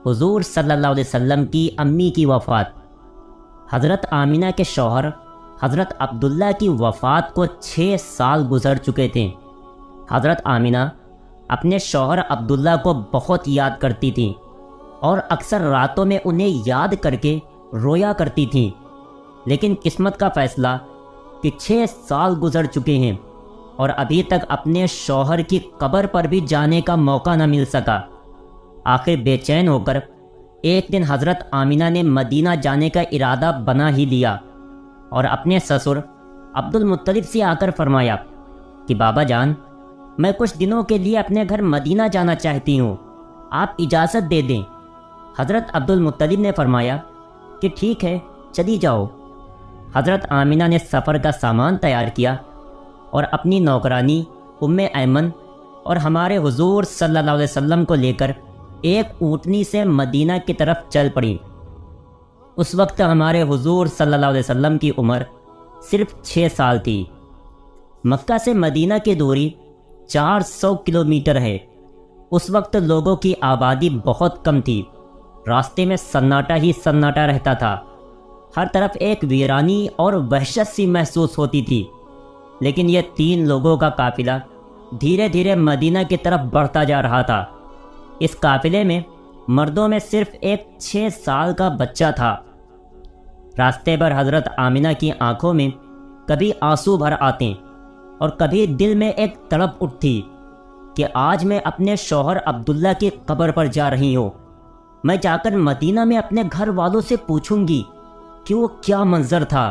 حضور صلی اللہ علیہ وسلم کی امی کی وفات۔ حضرت آمینہ کے شوہر حضرت عبداللہ کی وفات کو 6 سال گزر چکے تھے۔ حضرت آمینہ اپنے شوہر عبداللہ کو بہت یاد کرتی تھیں اور اکثر راتوں میں انہیں یاد کر کے رویا کرتی تھیں، لیکن قسمت کا فیصلہ کہ 6 سال گزر چکے ہیں اور ابھی تک اپنے شوہر کی قبر پر بھی جانے کا موقع نہ مل سکا۔ آخر بے چین ہو کر ایک دن حضرت آمینہ نے مدینہ جانے کا ارادہ بنا ہی لیا اور اپنے سسر عبد المطلب سے آ کر فرمایا کہ بابا جان، میں کچھ دنوں کے لیے اپنے گھر مدینہ جانا چاہتی ہوں، آپ اجازت دے دیں۔ حضرت عبد المطلب نے فرمایا کہ ٹھیک ہے، چلی جاؤ۔ حضرت آمینہ نے سفر کا سامان تیار کیا اور اپنی نوکرانی ام ایمن اور ہمارے حضور صلی اللہ علیہ وسلم کو لے کر ایک اونٹنی سے مدینہ کی طرف چل پڑی۔ اس وقت ہمارے حضور صلی اللہ علیہ وسلم کی عمر صرف 6 سال تھی۔ مکہ سے مدینہ کی دوری 400 کلومیٹر ہے۔ اس وقت لوگوں کی آبادی بہت کم تھی، راستے میں سناٹا ہی سناٹا رہتا تھا، ہر طرف ایک ویرانی اور وحشت سی محسوس ہوتی تھی۔ لیکن یہ 3 لوگوں کا قافلہ دھیرے دھیرے مدینہ کی طرف بڑھتا جا رہا تھا۔ اس قافلے میں مردوں میں صرف ایک 6 سال کا بچہ تھا۔ راستے پر حضرت آمینہ کی آنکھوں میں کبھی آنسو بھر آتے اور کبھی دل میں ایک تڑپ اٹھتی کہ آج میں اپنے شوہر عبداللہ کی قبر پر جا رہی ہوں۔ میں جا کر مدینہ میں اپنے گھر والوں سے پوچھوں گی کہ وہ کیا منظر تھا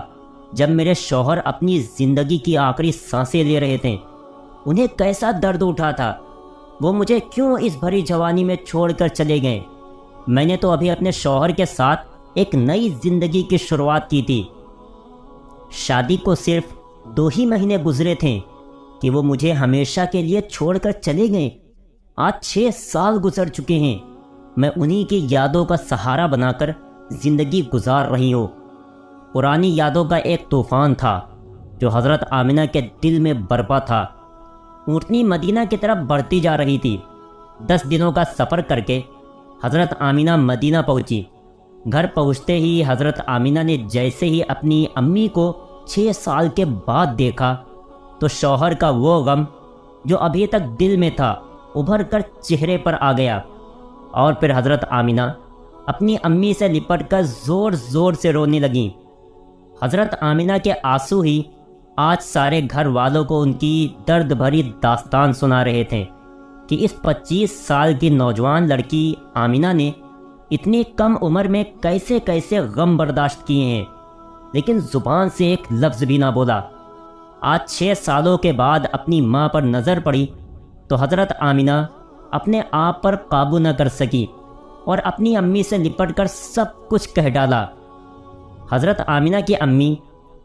جب میرے شوہر اپنی زندگی کی آخری سانسیں لے رہے تھے، انہیں کیسا درد اٹھا تھا، وہ مجھے کیوں اس بھری جوانی میں چھوڑ کر چلے گئے۔ میں نے تو ابھی اپنے شوہر کے ساتھ ایک نئی زندگی کی شروعات کی تھی۔ شادی کو صرف 2 ہی مہینے گزرے تھے کہ وہ مجھے ہمیشہ کے لیے چھوڑ کر چلے گئے۔ آج 6 سال گزر چکے ہیں، میں انہی کی یادوں کا سہارا بنا کر زندگی گزار رہی ہوں۔ پرانی یادوں کا ایک طوفان تھا جو حضرت آمینہ کے دل میں برپا تھا۔ اونٹنی مدینہ کی طرف بڑھتی جا رہی تھی۔ 10 دنوں کا سفر کر کے حضرت آمینہ مدینہ پہنچی۔ گھر پہنچتے ہی حضرت آمینہ نے جیسے ہی اپنی امی کو 6 سال کے بعد دیکھا تو شوہر کا وہ غم جو ابھی تک دل میں تھا ابھر کر چہرے پر آ گیا، اور پھر حضرت آمینہ اپنی امی سے لپٹ کر زور زور سے رونے لگیں۔ حضرت آمینہ کے آنسو ہی آج سارے گھر والوں کو ان کی درد بھری داستان سنا رہے تھے کہ اس 25 سال کی نوجوان لڑکی آمینہ نے اتنی کم عمر میں کیسے کیسے غم برداشت کیے ہیں، لیکن زبان سے ایک لفظ بھی نہ بولا۔ آج 6 سالوں کے بعد اپنی ماں پر نظر پڑی تو حضرت آمینہ اپنے آپ پر قابو نہ کر سکی اور اپنی امی سے لپٹ کر سب کچھ کہہ ڈالا۔ حضرت آمینہ کی امی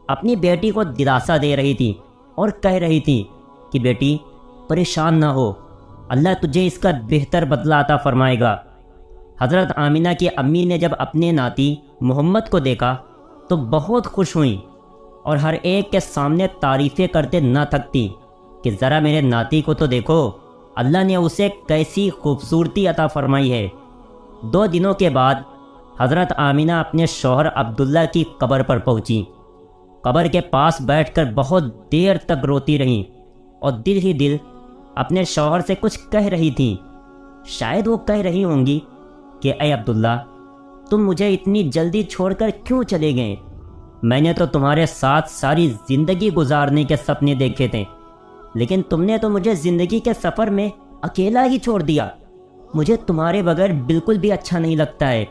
اپنی بیٹی کو دلاسا دے رہی تھی اور کہہ رہی تھی کہ بیٹی پریشان نہ ہو، اللہ تجھے اس کا بہتر بدلہ عطا فرمائے گا۔ حضرت آمینہ کی امی نے جب اپنے ناتی محمد کو دیکھا تو بہت خوش ہوئیں اور ہر ایک کے سامنے تعریفیں کرتے نہ تھکتی کہ ذرا میرے ناتی کو تو دیکھو، اللہ نے اسے کیسی خوبصورتی عطا فرمائی ہے۔ 2 دنوں کے بعد حضرت آمینہ اپنے شوہر عبداللہ کی قبر پر پہنچی۔ قبر کے پاس بیٹھ کر بہت دیر تک روتی رہیں اور دل ہی دل اپنے شوہر سے کچھ کہہ رہی تھیں۔ شاید وہ کہہ رہی ہوں گی کہ اے عبداللہ، تم مجھے اتنی جلدی چھوڑ کر کیوں چلے گئے؟ میں نے تو تمہارے ساتھ ساری زندگی گزارنے کے سپنے دیکھے تھے، لیکن تم نے تو مجھے زندگی کے سفر میں اکیلا ہی چھوڑ دیا۔ مجھے تمہارے بغیر بالکل بھی اچھا نہیں لگتا ہے۔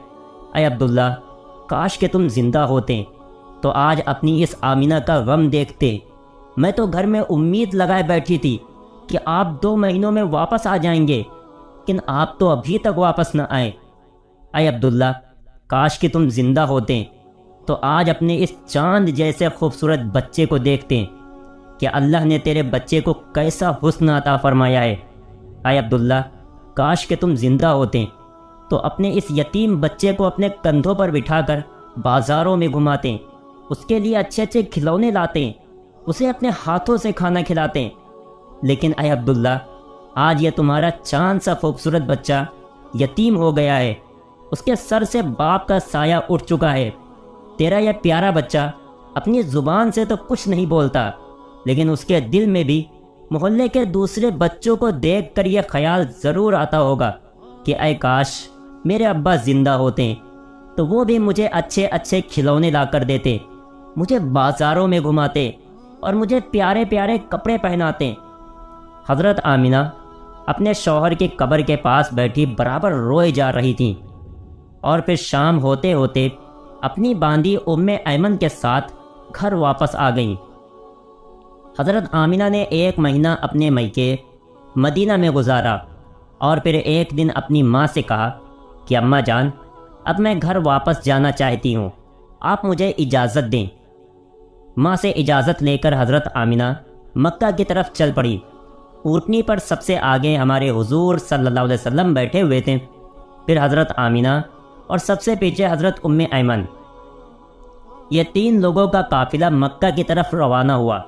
اے عبداللہ، کاش کہ تم زندہ ہوتے تو آج اپنی اس آمینہ کا غم دیکھتے۔ میں تو گھر میں امید لگائے بیٹھی تھی کہ آپ 2 مہینوں میں واپس آ جائیں گے، لیکن آپ تو ابھی تک واپس نہ آئے۔ اے عبداللہ، کاش کہ تم زندہ ہوتے تو آج اپنے اس چاند جیسے خوبصورت بچے کو دیکھتے کہ اللہ نے تیرے بچے کو کیسا حسن عطا فرمایا ہے۔ اے عبداللہ، کاش کہ تم زندہ ہوتے تو اپنے اس یتیم بچے کو اپنے کندھوں پر بٹھا کر بازاروں میں گھماتے، اس کے لیے اچھے اچھے کھلونے لاتے، اسے اپنے ہاتھوں سے کھانا کھلاتے۔ لیکن اے عبداللہ، آج یہ تمہارا چاند سا خوبصورت بچہ یتیم ہو گیا ہے، اس کے سر سے باپ کا سایہ اٹھ چکا ہے۔ تیرا یہ پیارا بچہ اپنی زبان سے تو کچھ نہیں بولتا، لیکن اس کے دل میں بھی محلے کے دوسرے بچوں کو دیکھ کر یہ خیال ضرور آتا ہوگا کہ اے کاش میرے ابا زندہ ہوتے تو وہ بھی مجھے اچھے اچھے کھلونے لا کر دیتے، مجھے بازاروں میں گھماتے اور مجھے پیارے پیارے کپڑے پہناتے۔ حضرت آمینہ اپنے شوہر کی قبر کے پاس بیٹھی برابر روئے جا رہی تھیں، اور پھر شام ہوتے ہوتے اپنی باندھی ام ایمن کے ساتھ گھر واپس آ گئیں۔ حضرت آمینہ نے 1 مہینہ اپنے میکے مدینہ میں گزارا، اور پھر ایک دن اپنی ماں سے کہا کہ اماں جان، اب میں گھر واپس جانا چاہتی ہوں، آپ مجھے اجازت دیں۔ ماں سے اجازت لے کر حضرت آمینہ مکہ کی طرف چل پڑی۔ اونٹنی پر سب سے آگے ہمارے حضور صلی اللہ علیہ وسلم بیٹھے ہوئے تھے، پھر حضرت آمینہ اور سب سے پیچھے حضرت ام ایمن۔ یہ 3 لوگوں کا قافلہ مکہ کی طرف روانہ ہوا۔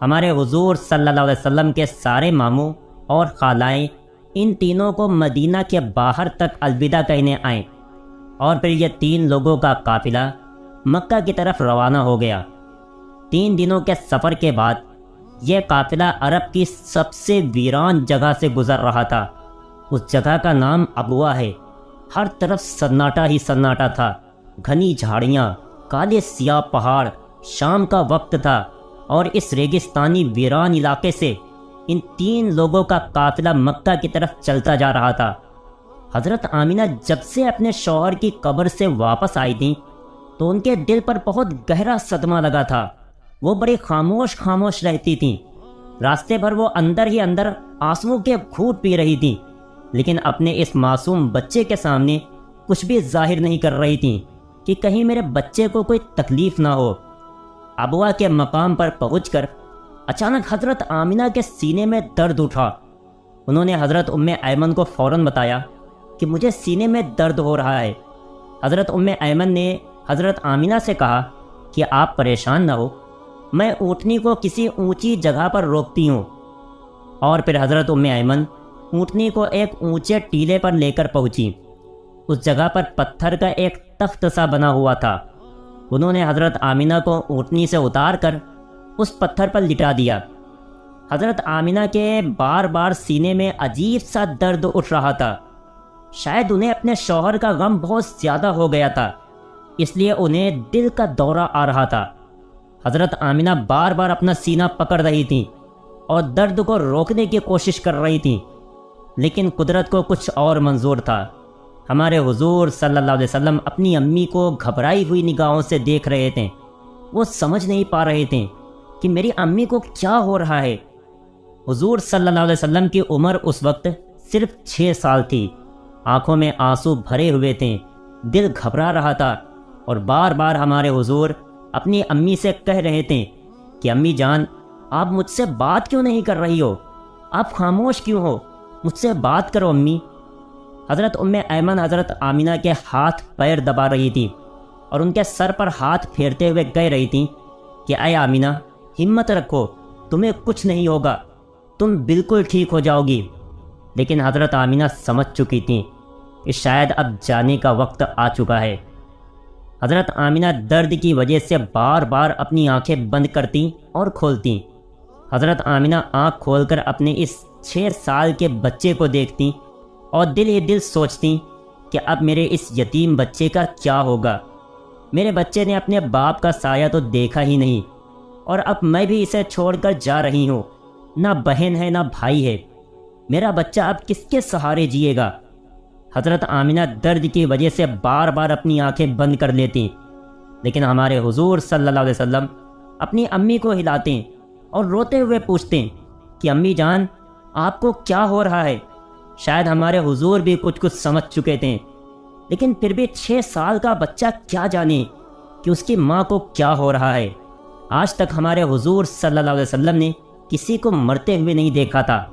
ہمارے حضور صلی اللہ علیہ وسلم کے سارے ماموں اور خالائیں ان تینوں کو مدینہ کے باہر تک الوداع کہنے آئیں، اور پھر یہ 3 لوگوں کا قافلہ مکہ کی طرف روانہ ہو گیا۔ 3 دنوں کے سفر کے بعد یہ قافلہ عرب کی سب سے ویران جگہ سے گزر رہا تھا۔ اس جگہ کا نام ابوا ہے۔ ہر طرف سناٹا ہی سناٹا تھا، گھنی جھاڑیاں، کالے سیاہ پہاڑ، شام کا وقت تھا، اور اس ریگستانی ویران علاقے سے ان 3 لوگوں کا قافلہ مکہ کی طرف چلتا جا رہا تھا۔ حضرت آمینہ جب سے اپنے شوہر کی قبر سے واپس آئی تھیں تو ان کے دل پر بہت گہرا صدمہ لگا تھا۔ وہ بڑی خاموش رہتی تھیں۔ راستے بھر وہ اندر ہی اندر آنسوؤں کے گھونٹ پی رہی تھیں، لیکن اپنے اس معصوم بچے کے سامنے کچھ بھی ظاہر نہیں کر رہی تھیں کہ کہیں میرے بچے کو کوئی تکلیف نہ ہو۔ ابوا کے مقام پر پہنچ کر اچانک حضرت آمینہ کے سینے میں درد اٹھا۔ انہوں نے حضرت ام ایمن کو فوراً بتایا کہ مجھے سینے میں درد ہو رہا ہے۔ حضرت ام ایمن نے حضرت آمینہ سے کہا کہ آپ پریشان نہ ہو، میں اونٹنی کو کسی اونچی جگہ پر روکتی ہوں۔ اور پھر حضرت ام ایمن اونٹنی کو ایک اونچے ٹیلے پر لے کر پہنچی۔ اس جگہ پر پتھر کا ایک تخت سا بنا ہوا تھا۔ انہوں نے حضرت آمینہ کو اونٹنی سے اتار کر اس پتھر پر لٹا دیا۔ حضرت آمینہ کے بار بار سینے میں عجیب سا درد اٹھ رہا تھا۔ شاید انہیں اپنے شوہر کا غم بہت زیادہ ہو گیا تھا، اس لیے انہیں دل کا دورہ آ رہا تھا۔ حضرت آمینہ بار بار اپنا سینہ پکڑ رہی تھیں اور درد کو روکنے کی کوشش کر رہی تھیں، لیکن قدرت کو کچھ اور منظور تھا۔ ہمارے حضور صلی اللہ علیہ وسلم اپنی امی کو گھبرائی ہوئی نگاہوں سے دیکھ رہے تھے۔ وہ سمجھ نہیں پا رہے تھے کہ میری امی کو کیا ہو رہا ہے۔ حضور صلی اللہ علیہ وسلم کی عمر اس وقت صرف 6 سال تھی۔ آنکھوں میں آنسو بھرے ہوئے تھے، دل گھبرا رہا تھا، اور بار بار ہمارے حضور اپنی امی سے کہہ رہے تھے کہ امی جان، آپ مجھ سے بات کیوں نہیں کر رہی ہو؟ آپ خاموش کیوں ہو؟ مجھ سے بات کرو امی۔ حضرت ام ایمن حضرت آمینہ کے ہاتھ پیر دبا رہی تھی اور ان کے سر پر ہاتھ پھیرتے ہوئے کہہ رہی تھیں کہ اے آمینہ، ہمت رکھو، تمہیں کچھ نہیں ہوگا، تم بالکل ٹھیک ہو جاؤ گی۔ لیکن حضرت آمینہ سمجھ چکی تھیں کہ شاید اب جانے کا وقت آ چکا ہے۔ حضرت آمینہ درد کی وجہ سے بار بار اپنی آنکھیں بند کرتی اور کھولتی۔ حضرت آمینہ آنکھ کھول کر اپنے اس 6 سال کے بچے کو دیکھتی اور دل ہی دل سوچتی کہ اب میرے اس یتیم بچے کا کیا ہوگا۔ میرے بچے نے اپنے باپ کا سایہ تو دیکھا ہی نہیں، اور اب میں بھی اسے چھوڑ کر جا رہی ہوں۔ نہ بہن ہے نہ بھائی ہے، میرا بچہ اب کس کے سہارے جیے گا؟ حضرت آمینہ درد کی وجہ سے بار بار اپنی آنکھیں بند کر لیتی، لیکن ہمارے حضور صلی اللہ علیہ وسلم اپنی امی کو ہلاتے اور روتے ہوئے پوچھتے کہ امی جان، آپ کو کیا ہو رہا ہے؟ شاید ہمارے حضور بھی کچھ سمجھ چکے تھے، لیکن پھر بھی 6 سال کا بچہ کیا جانے کہ اس کی ماں کو کیا ہو رہا ہے۔ آج تک ہمارے حضور صلی اللہ علیہ وسلم نے کسی کو مرتے ہوئے نہیں دیکھا تھا۔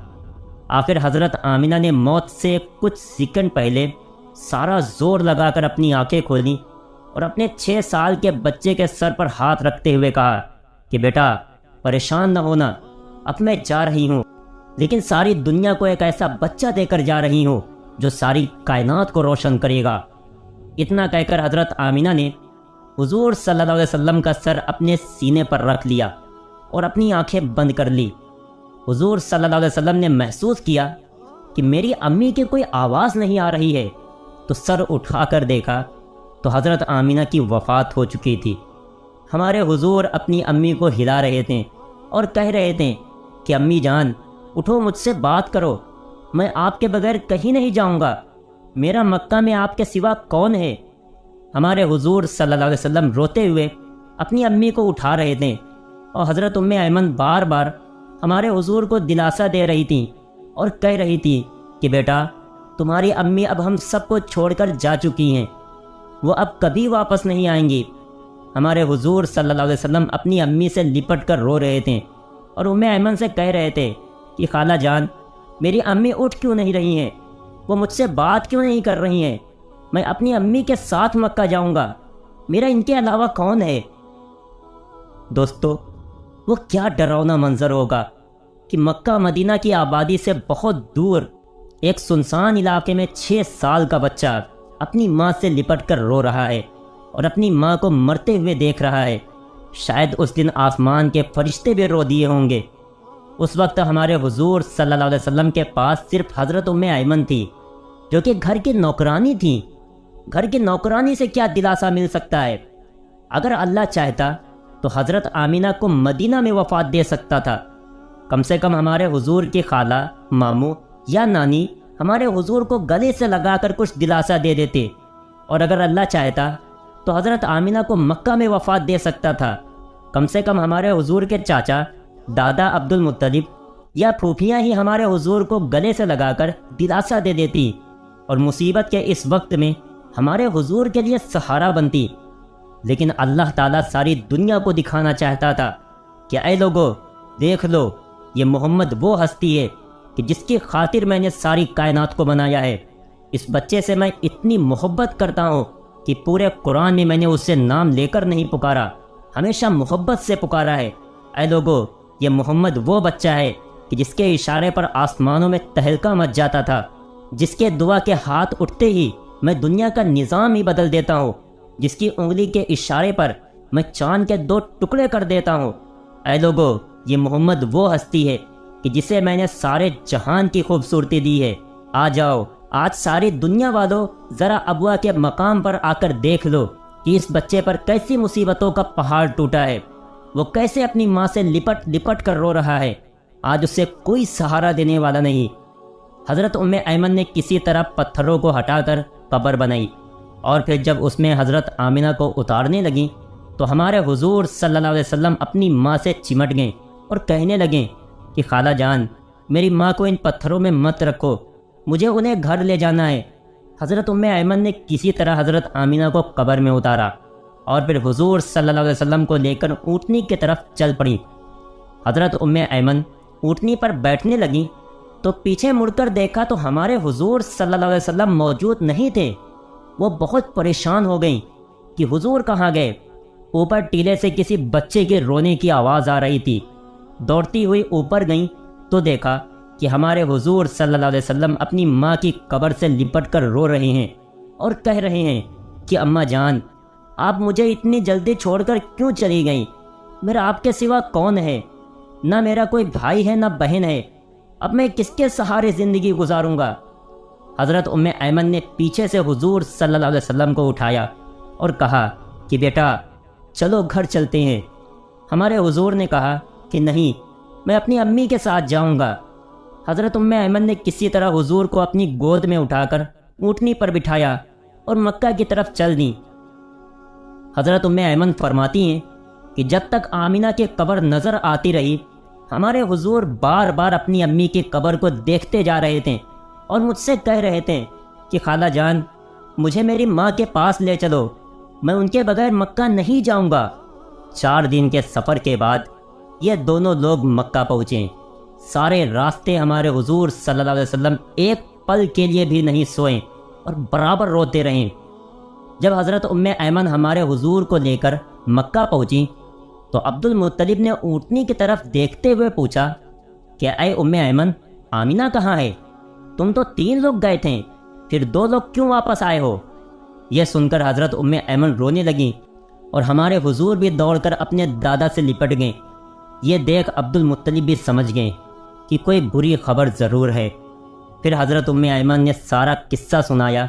آخر حضرت آمینہ نے موت سے کچھ سیکنڈ پہلے سارا زور لگا کر اپنی آنکھیں کھولیں اور اپنے 6 سال کے بچے کے سر پر ہاتھ رکھتے ہوئے کہا کہ بیٹا، پریشان نہ ہونا، اب میں جا رہی ہوں، لیکن ساری دنیا کو ایک ایسا بچہ دے کر جا رہی ہوں جو ساری کائنات کو روشن کرے گا۔ اتنا کہہ کر حضرت آمینہ نے حضور صلی اللہ علیہ وسلم کا سر اپنے سینے پر رکھ لیا اور اپنی آنکھیں بند کر لی۔ حضور صلی اللہ علیہ وسلم نے محسوس کیا کہ میری امی کی کوئی آواز نہیں آ رہی ہے، تو سر اٹھا کر دیکھا تو حضرت آمینہ کی وفات ہو چکی تھی۔ ہمارے حضور اپنی امی کو ہلا رہے تھے اور کہہ رہے تھے کہ امی جان اٹھو، مجھ سے بات کرو، میں آپ کے بغیر کہیں نہیں جاؤں گا، میرا مکہ میں آپ کے سوا کون ہے؟ ہمارے حضور صلی اللہ علیہ وسلم روتے ہوئے اپنی امی کو اٹھا رہے تھے، اور حضرت ایمن بار بار ہمارے حضور کو دلاسا دے رہی تھیں اور کہہ رہی تھی کہ بیٹا تمہاری امی اب ہم سب کو چھوڑ کر جا چکی ہیں، وہ اب کبھی واپس نہیں آئیں گی۔ ہمارے حضور صلی اللہ علیہ وسلم اپنی امی سے لپٹ کر رو رہے تھے اور ایمن سے کہہ رہے تھے کہ خالہ جان میری امی اٹھ کیوں نہیں رہی ہیں، وہ مجھ سے بات کیوں نہیں کر رہی ہیں، میں اپنی امی کے ساتھ مکہ جاؤں گا، میرا ان کے علاوہ کون ہے؟ دوستو، وہ کیا ڈراؤنا منظر ہوگا کہ مکہ مدینہ کی آبادی سے بہت دور ایک سنسان علاقے میں 6 سال کا بچہ اپنی ماں سے لپٹ کر رو رہا ہے اور اپنی ماں کو مرتے ہوئے دیکھ رہا ہے۔ شاید اس دن آسمان کے فرشتے بھی رو دیے ہوں گے۔ اس وقت ہمارے حضور صلی اللہ علیہ وسلم کے پاس صرف حضرت ایمن تھی، جو کہ گھر کی نوکرانی تھی۔ گھر کی نوکرانی سے کیا دلاسا مل سکتا ہے؟ اگر اللہ چاہتا تو حضرت آمینہ کو مدینہ میں وفات دے سکتا تھا۔ کم سے کم ہمارے حضور کی خالہ، ماموں یا نانی ہمارے حضور کو گلے سے لگا کر کچھ دلاسا دے دیتے، اور اگر اللہ چاہتا تو حضرت آمینہ کو مکہ میں وفات دے سکتا تھا۔ کم سے کم ہمارے حضور کے چاچا، دادا عبد المطلب یا پھوپھیاں ہی ہمارے حضور کو گلے سے لگا کر دلاسا دے دیتی اور مصیبت کے اس وقت میں ہمارے حضور کے لیے سہارا بنتی۔ لیکن اللہ تعالیٰ ساری دنیا کو دکھانا چاہتا تھا کہ اے لوگو دیکھ لو، یہ محمد وہ ہستی ہے کہ جس کی خاطر میں نے ساری کائنات کو بنایا ہے۔ اس بچے سے میں اتنی محبت کرتا ہوں کہ پورے قرآن میں نے اسے نام لے کر نہیں پکارا، ہمیشہ محبت سے پکارا ہے۔ اے لوگو، یہ محمد وہ بچہ ہے کہ جس کے اشارے پر آسمانوں میں تہلکہ مچ جاتا تھا، جس کے دعا کے ہاتھ اٹھتے ہی میں دنیا کا نظام ہی بدل دیتا ہوں، جس کی انگلی کے اشارے پر میں چاند کے 2 ٹکڑے کر دیتا ہوں۔ اے لوگو، یہ محمد وہ ہستی ہے کہ جسے میں نے سارے جہان کی خوبصورتی دی ہے۔ آ جاؤ، آج ساری دنیا والوں ذرا ابوا کے مقام پر آ کر دیکھ لو کہ اس بچے پر کیسی مصیبتوں کا پہاڑ ٹوٹا ہے، وہ کیسے اپنی ماں سے لپٹ لپٹ کر رو رہا ہے۔ آج اسے کوئی سہارا دینے والا نہیں۔ حضرت ایمن نے کسی طرح پتھروں کو ہٹا کر قبر بنائی، اور پھر جب اس میں حضرت آمینہ کو اتارنے لگیں تو ہمارے حضور صلی اللہ علیہ وسلم اپنی ماں سے چمٹ گئیں اور کہنے لگیں کہ خالہ جان میری ماں کو ان پتھروں میں مت رکھو، مجھے انہیں گھر لے جانا ہے۔ حضرت ایمن نے کسی طرح حضرت آمینہ کو قبر میں اتارا اور پھر حضور صلی اللہ علیہ وسلم کو لے کر اونٹنی کی طرف چل پڑیں۔ حضرت ایمن اونٹنی پر بیٹھنے لگیں تو پیچھے مڑ کر دیکھا تو ہمارے حضور صلی اللہ علیہ وسلم موجود نہیں تھے۔ وہ بہت پریشان ہو گئیں کہ حضور کہاں گئے۔ اوپر ٹیلے سے کسی بچے کے رونے کی آواز آ رہی تھی۔ دوڑتی ہوئی اوپر گئیں تو دیکھا کہ ہمارے حضور صلی اللہ علیہ وسلم اپنی ماں کی قبر سے لپٹ کر رو رہے ہیں اور کہہ رہے ہیں کہ اماں جان آپ مجھے اتنی جلدی چھوڑ کر کیوں چلی گئیں؟ میرا آپ کے سوا کون ہے؟ نہ میرا کوئی بھائی ہے نہ بہن ہے، اب میں کس کے سہارے زندگی گزاروں گا؟ حضرت ایمن نے پیچھے سے حضور صلی اللہ علیہ وسلم کو اٹھایا اور کہا کہ بیٹا چلو گھر چلتے ہیں۔ ہمارے حضور نے کہا کہ نہیں، میں اپنی امی کے ساتھ جاؤں گا۔ حضرت ایمن نے کسی طرح حضور کو اپنی گود میں اٹھا کر اونٹنی پر بٹھایا اور مکہ کی طرف چل دیں۔ حضرت ایمن فرماتی ہیں کہ جب تک آمینہ کی قبر نظر آتی رہی، ہمارے حضور بار بار اپنی امی کی قبر کو دیکھتے جا رہے تھے اور مجھ سے کہہ رہے تھے کہ خالہ جان مجھے میری ماں کے پاس لے چلو، میں ان کے بغیر مکہ نہیں جاؤں گا۔ 4 دن کے سفر کے بعد یہ دونوں لوگ مکہ پہنچے۔ سارے راستے ہمارے حضور صلی اللہ علیہ وسلم ایک پل کے لیے بھی نہیں سوئے اور برابر روتے رہے۔ جب حضرت ایمن ہمارے حضور کو لے کر مکہ پہنچی تو عبد المطلب نے اونٹنی کی طرف دیکھتے ہوئے پوچھا کہ اے ایمن، آمینہ کہاں ہے؟ تم تو 3 لوگ گئے تھے، پھر 2 لوگ کیوں واپس آئے ہو؟ یہ سن کر حضرت ام ایمن رونے لگیں اور ہمارے حضور بھی دوڑ کر اپنے دادا سے لپٹ گئیں۔ یہ دیکھ عبد المطلب بھی سمجھ گئے کہ کوئی بری خبر ضرور ہے۔ پھر حضرت ام ایمن نے سارا قصہ سنایا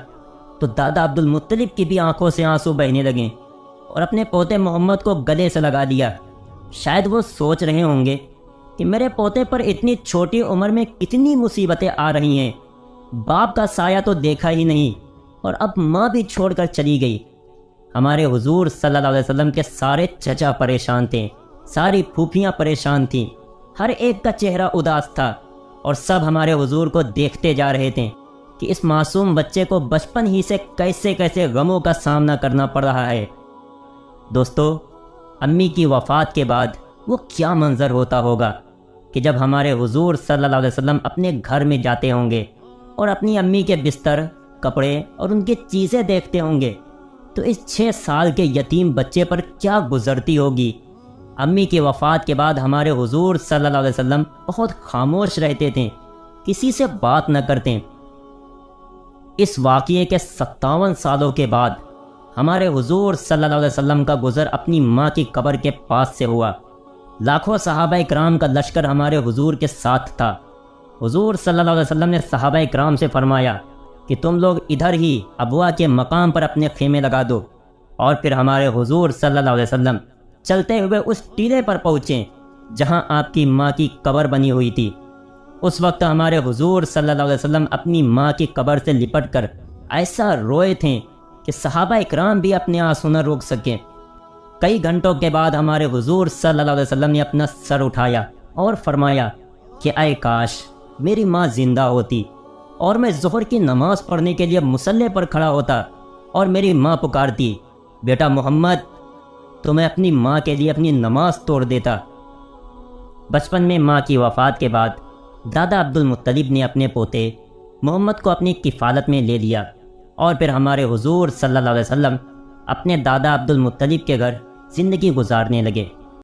تو دادا عبد المطلب کی بھی آنکھوں سے آنسو بہنے لگیں اور اپنے پوتے محمد کو گلے سے لگا دیا۔ شاید وہ سوچ رہے ہوں گے کہ میرے پوتے پر اتنی چھوٹی عمر میں کتنی مصیبتیں آ رہی ہیں، باپ کا سایہ تو دیکھا ہی نہیں اور اب ماں بھی چھوڑ کر چلی گئی۔ ہمارے حضور صلی اللہ علیہ وسلم کے سارے چچا پریشان تھے، ساری پھوپھیاں پریشان تھیں، ہر ایک کا چہرہ اداس تھا اور سب ہمارے حضور کو دیکھتے جا رہے تھے کہ اس معصوم بچے کو بچپن ہی سے کیسے کیسے غموں کا سامنا کرنا پڑ رہا ہے۔ دوستو، امی کی وفات کے بعد وہ کیا منظر ہوتا ہوگا کہ جب ہمارے حضور صلی اللہ علیہ وسلم اپنے گھر میں جاتے ہوں گے اور اپنی امی کے بستر، کپڑے اور ان کی چیزیں دیکھتے ہوں گے تو اس 6 سال کے یتیم بچے پر کیا گزرتی ہوگی۔ امی کی وفات کے بعد ہمارے حضور صلی اللہ علیہ وسلم بہت خاموش رہتے تھے، کسی سے بات نہ کرتے۔ اس واقعے کے 57 سالوں کے بعد ہمارے حضور صلی اللہ علیہ وسلم کا گزر اپنی ماں کی قبر کے پاس سے ہوا۔ لاکھوں صحابہ کرام کا لشکر ہمارے حضور کے ساتھ تھا۔ حضور صلی اللہ علیہ وسلم نے صحابہ کرام سے فرمایا کہ تم لوگ ادھر ہی ابوا کے مقام پر اپنے خیمے لگا دو، اور پھر ہمارے حضور صلی اللہ علیہ وسلم چلتے ہوئے اس ٹیلے پر پہنچے جہاں آپ کی ماں کی قبر بنی ہوئی تھی۔ اس وقت ہمارے حضور صلی اللہ علیہ وسلم اپنی ماں کی قبر سے لپٹ کر ایسا روئے تھے کہ صحابہ اکرام بھی اپنے آنسو نہ روک سکے۔ کئی گھنٹوں کے بعد ہمارے حضور صلی اللہ علیہ وسلم نے اپنا سر اٹھایا اور فرمایا کہ اے کاش میری ماں زندہ ہوتی اور میں ظہر کی نماز پڑھنے کے لیے مصلی پر کھڑا ہوتا اور میری ماں پکارتی، بیٹا محمد، تو میں اپنی ماں کے لیے اپنی نماز توڑ دیتا۔ بچپن میں ماں کی وفات کے بعد دادا عبد المطلب نے اپنے پوتے محمد کو اپنی کفالت میں لے لیا اور پھر ہمارے حضور صلی اللہ علیہ وسلم اپنے دادا عبد المطلب کے گھر زندگی گزارنے لگے۔